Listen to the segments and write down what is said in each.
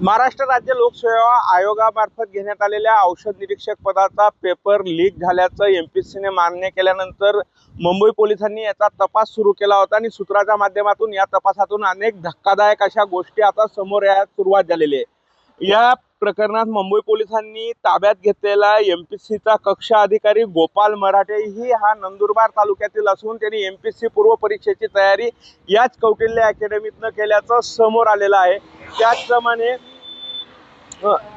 महाराष्ट्र राज्य लोकसेवा आयोगामार्फत घेण्यात आलेल्या औषध निरीक्षक पदाचा पेपर लीक झाल्याचं एमपीसीने मान्य केल्यानंतर मुंबई पोलिसांनी याचा तपास सुरू केला होता आणि सूत्राच्या माध्यमातून या तपासातून अनेक धक्कादायक अशा गोष्टी आता समोर यायला सुरुवात झालेली आहे। या प्रकरणात मुंबई पोलिसांनी ताब्यात घेतलेला एमपीसीचा कक्ष अधिकारी गोपाल मराठे ही हा नंदुरबार तालुक्यातील असून त्यांनी एमपीसी पूर्व परीक्षेची तयारी याच कौटिल्य अकॅडमीतनं केल्याचं समोर आलेलं आहे। त्याचप्रमाणे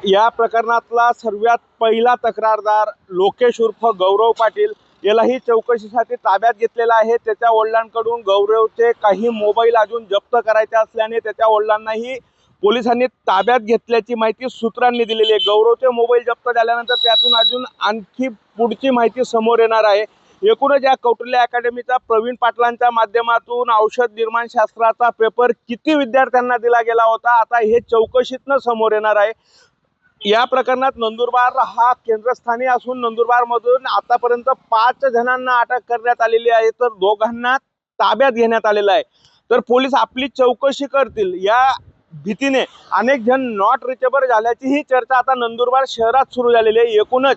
या प्रकरणातला सर्वात पहिला तक्रारदार लोकेश उर्फ गौरव पाटील यालाही चौकशीसाठी ताब्यात घेतलेला आहे। त्याच्या वडिलांकडून गौरवचे काही मोबाईल अजून जप्त करायचे असल्याने त्याच्या वडिलांनाही पोलिसांनी ताब्यात घेतल्याची माहिती सूत्रांनी दिलेली आहे। गौरवचे मोबाईल जप्त झाल्यानंतर त्यातून अजून आणखी पुढची माहिती समोर येणार आहे। एकूणच या कौटिल्य अकॅडमीचा प्रवीण पाटलांच्या माध्यमातून औषध निर्माण शास्त्राचा पेपर किती विद्यार्थ्यांना दिला गेला होता आता हे चौकशीतनं समोर येणार आहे। या प्रकरणात नंदुरबार हा केंद्रस्थानी असून नंदुरबारमधून आतापर्यंत 5 जणांना अटक करण्यात आलेली आहे तर 2 जणांना ताब्यात घेण्यात आलेलं आहे। तर पोलीस आपली चौकशी करतील या भीतीने अनेक जण नॉट रिचेबल झाल्याची ही चर्चा आता नंदुरबार शहरात सुरू झालेली आहे। एकूणच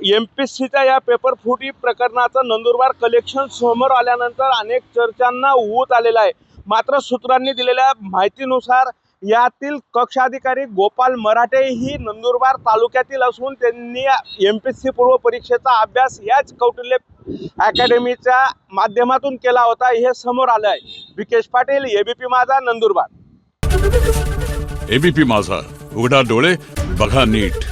एमपीसीच्या या पेपर फुटी प्रकरणाचं नंदुरबार कलेक्शन समोर आल्यानंतर अनेक चर्चांना ऊत आलेला आहे। मात्र सूत्रांनी दिलेल्या माहितीनुसार यातील कक्ष अधिकारी गोपाल मराठे ही नंदुरबार तालुक्यातील असून त्यांनी एमपीसी पूर्व परीक्षेचा अभ्यास याच कौटिल्य अकॅडमीच्या माध्यमातून केला होता हे समोर आलं आहे। विकेश पाटील, एबीपी माझा, नंदुरबार। एबीपी माझा, उघडा डोळे बघा नीट।